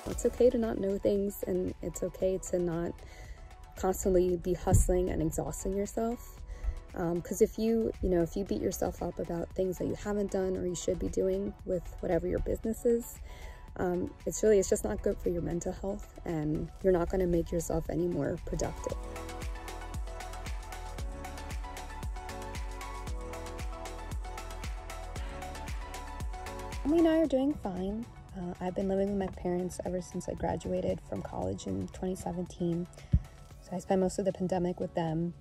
It's okay to not know things, and it's okay to not constantly be hustling and exhausting yourself. Because if you beat yourself up about things that you haven't done or you should be doing with whatever your business is, it's just not good for your mental health, and you're not going to make yourself any more productive. Emily and I are doing fine. I've been living with my parents ever since I graduated from college in 2017. So I spent most of the pandemic with them.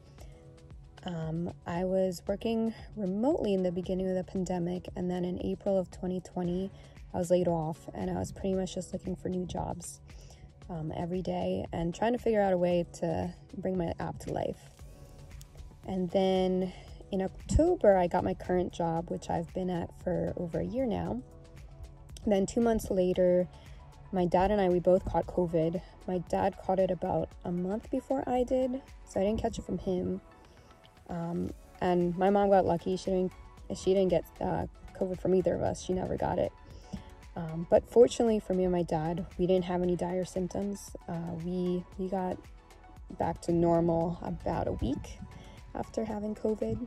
I was working remotely in the beginning of the pandemic, and then in April of 2020, I was laid off, and I was pretty much just looking for new jobs every day and trying to figure out a way to bring my app to life. And then in October, I got my current job, which I've been at for over a year now. Then 2 months later, my dad and we both caught COVID. My dad caught it about a month before I did, so I didn't catch it from him. And my mom got lucky. She didn't get COVID from either of us. She never got it. But fortunately for me and my dad, we didn't have any dire symptoms. We got back to normal about a week after having COVID.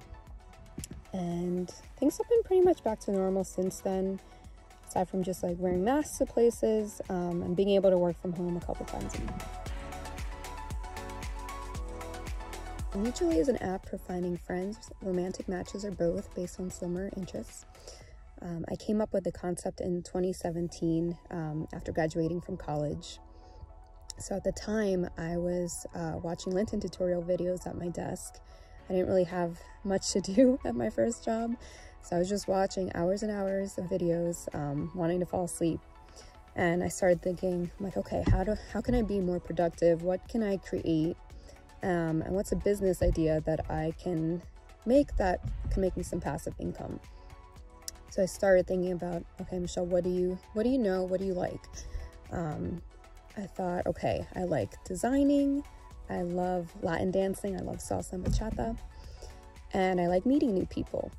And things have been pretty much back to normal since then, aside from just like wearing masks to places and being able to work from home a couple times a week. Mutualii is an app for finding friends, romantic matches, or both based on similar interests. I came up with the concept in 2017 after graduating from college. So at the time, I was watching LinkedIn tutorial videos at my desk. I didn't really have much to do at my first job, so I was just watching hours and hours of videos, wanting to fall asleep. And I started thinking, like, okay, how can I be more productive? What can I create? And what's a business idea that I can make that can make me some passive income? So I started thinking about, okay, Michelle, what do you know? What do you like? I thought, okay, I like designing. I love Latin dancing. I love salsa and bachata. And I like meeting new people.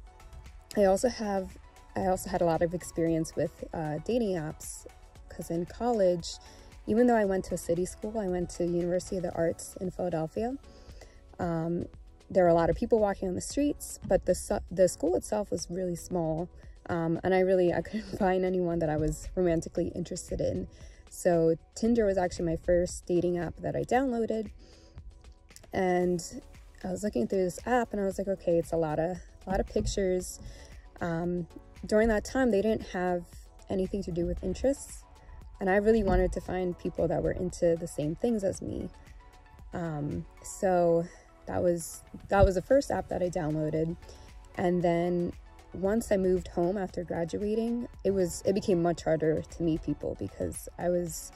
I also had a lot of experience with dating apps, because in college, even though I went to a city school, I went to University of the Arts in Philadelphia. There were a lot of people walking on the streets, but the school itself was really small. And I couldn't find anyone that I was romantically interested in. So Tinder was actually my first dating app that I downloaded. And I was looking through this app and I was like, okay, it's a lot of pictures. During that time, they didn't have anything to do with interests. And I really wanted to find people that were into the same things as me. So that was the first app that I downloaded. And then once I moved home after graduating, it became much harder to meet people, because I was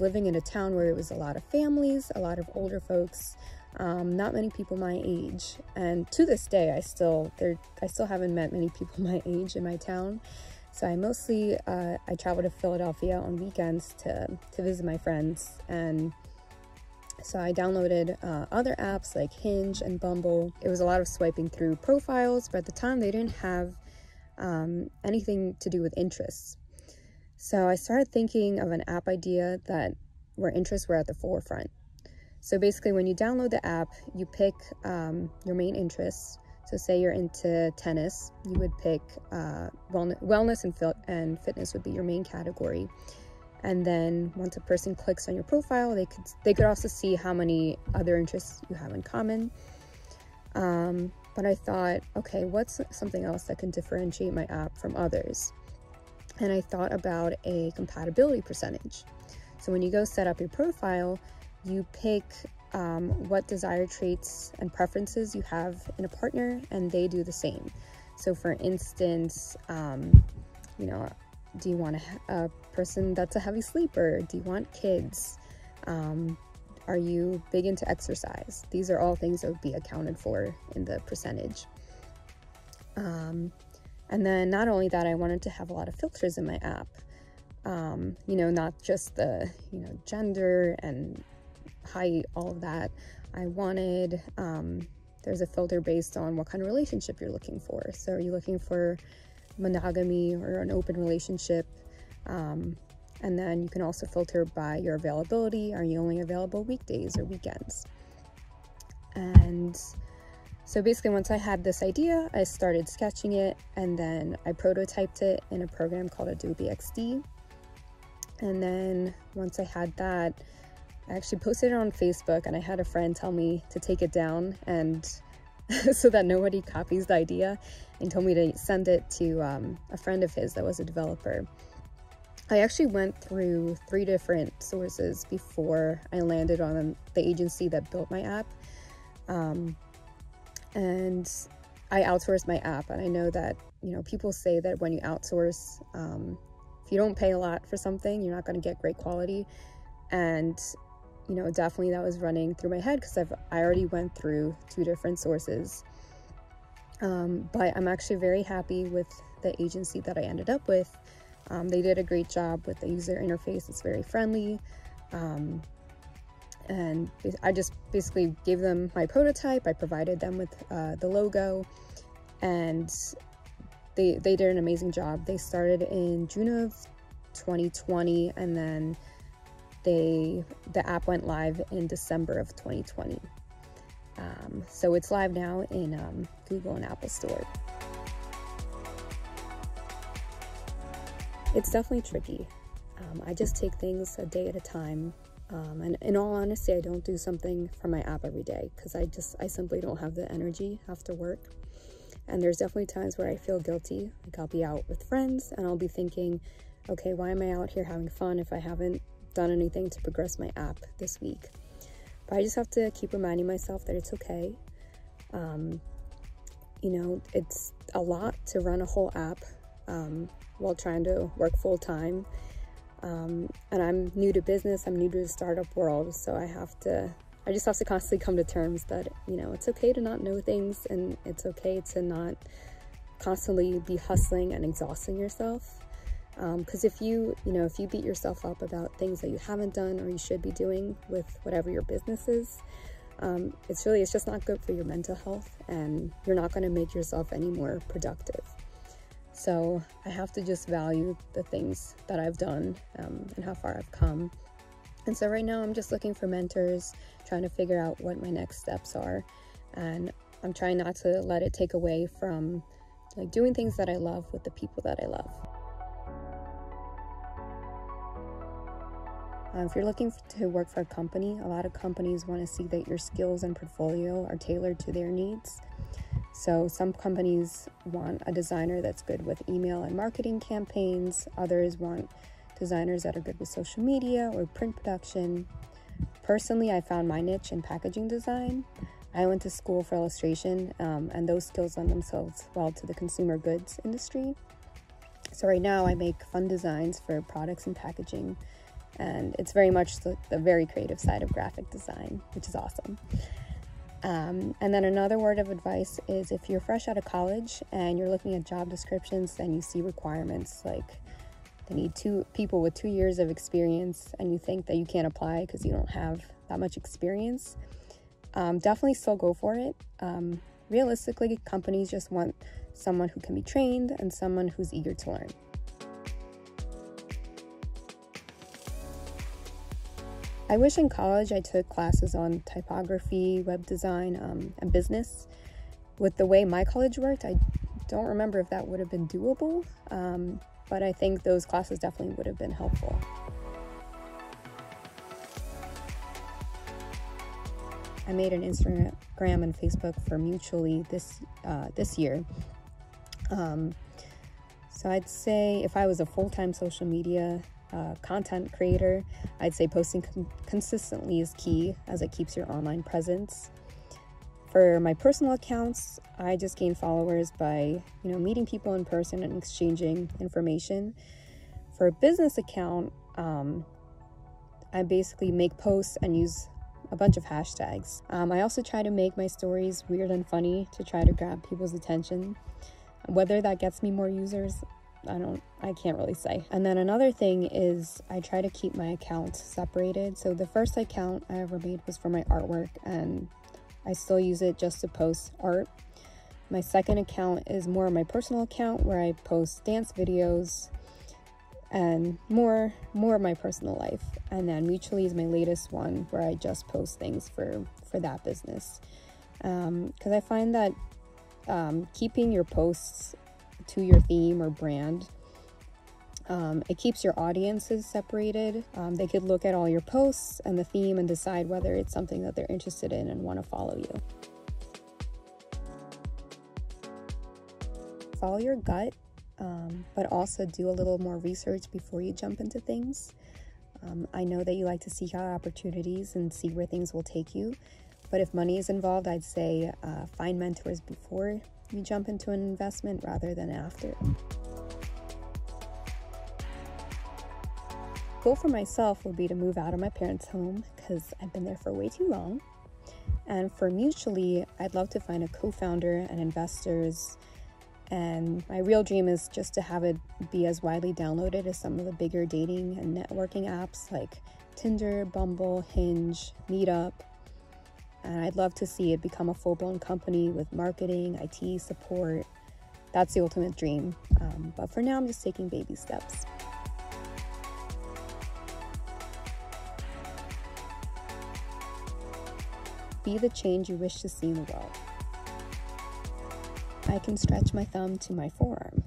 living in a town where it was a lot of families, a lot of older folks, not many people my age. And to this day, I still haven't met many people my age in my town. So I travel to Philadelphia on weekends to visit my friends. And so I downloaded other apps like Hinge and Bumble. It was a lot of swiping through profiles, but at the time they didn't have anything to do with interests. So I started thinking of an app idea where interests were at the forefront. So basically, when you download the app, you pick your main interests. So say you're into tennis, you would pick wellness and fitness would be your main category. And then once a person clicks on your profile, they could also see how many other interests you have in common. But I thought, okay, what's something else that can differentiate my app from others? And I thought about a compatibility percentage. So when you go set up your profile, you pick what desired traits and preferences you have in a partner, and they do the same. So for instance, do you want a person that's a heavy sleeper? Do you want kids? Are you big into exercise? These are all things that would be accounted for in the percentage. And then not only that, I wanted to have a lot of filters in my app. Not just the, gender and height, all of that. I wanted, there's a filter based on what kind of relationship you're looking for. So are you looking for monogamy or an open relationship? And then you can also filter by your availability. Are you only available weekdays or weekends? And so basically, once I had this idea, I started sketching it, and then I prototyped it in a program called Adobe XD. And then once I had that, I actually posted it on Facebook, and I had a friend tell me to take it down and so that nobody copies the idea, and told me to send it to a friend of his that was a developer. I actually went through 3 different sources before I landed on the agency that built my app. And I outsourced my app, and I know that, people say that when you outsource, if you don't pay a lot for something, you're not going to get great quality. And, definitely that was running through my head because I already went through 2 different sources. But I'm actually very happy with the agency that I ended up with. They did a great job with the user interface. It's very friendly. And I just basically gave them my prototype. I provided them with the logo, and they did an amazing job. They started in June of 2020, and then the app went live in December of 2020. So it's live now in Google and Apple Store. It's definitely tricky. I just take things a day at a time. And in all honesty, I don't do something for my app every day because I simply don't have the energy after work. And there's definitely times where I feel guilty. Like I'll be out with friends and I'll be thinking, okay, why am I out here having fun if I haven't done anything to progress my app this week? But I just have to keep reminding myself that it's okay. It's a lot to run a whole app while trying to work full time. And I'm new to business, I'm new to the startup world, so I just have to constantly come to terms that, it's okay to not know things, and it's okay to not constantly be hustling and exhausting yourself. Because if you beat yourself up about things that you haven't done or you should be doing with whatever your business is, it's just not good for your mental health, and you're not going to make yourself any more productive. So I have to just value the things that I've done and how far I've come. And so right now I'm just looking for mentors, trying to figure out what my next steps are. And I'm trying not to let it take away from doing things that I love with the people that I love. If you're looking to work for a company, a lot of companies want to see that your skills and portfolio are tailored to their needs. So some companies want a designer that's good with email and marketing campaigns. Others want designers that are good with social media or print production. Personally, I found my niche in packaging design. I went to school for illustration, and those skills lend themselves well to the consumer goods industry. So right now I make fun designs for products and packaging, and it's very much the very creative side of graphic design, which is awesome. And then another word of advice is if you're fresh out of college and you're looking at job descriptions and you see requirements like they need 2 people with 2 years of experience, and you think that you can't apply because you don't have that much experience, definitely still go for it. Realistically, companies just want someone who can be trained and someone who's eager to learn. I wish in college I took classes on typography, web design, and business. With the way my college worked, I don't remember if that would have been doable, but I think those classes definitely would have been helpful. I made an Instagram and Facebook for Mutualii this year. So I'd say if I was a full-time social media content creator, I'd say posting consistently is key, as it keeps your online presence. For my personal accounts, I just gain followers by meeting people in person and exchanging information. For a business account, I basically make posts and use a bunch of hashtags. I also try to make my stories weird and funny to try to grab people's attention. Whether that gets me more users, I can't really say. And then another thing is I try to keep my accounts separated. So the first account I ever made was for my artwork, and I still use it just to post art. My second account is more my personal account, where I post dance videos, and more of my personal life. And then Mutualii is my latest one, where I just post things for that business, because I find that keeping your posts to your theme or brand, it keeps your audiences separated. They could look at all your posts and the theme and decide whether it's something that they're interested in and want to follow you. Follow your gut, but also do a little more research before you jump into things. I know that you like to seek out opportunities and see where things will take you, but if money is involved, I'd say find mentors before you jump into an investment rather than after. Goal for myself would be to move out of my parents' home because I've been there for way too long. And for Mutualii, I'd love to find a co-founder and investors. And my real dream is just to have it be as widely downloaded as some of the bigger dating and networking apps like Tinder, Bumble, Hinge, Meetup. And I'd love to see it become a full-blown company with marketing, IT support. That's the ultimate dream. But for now, I'm just taking baby steps. Be the change you wish to see in the world. I can stretch my thumb to my forearm.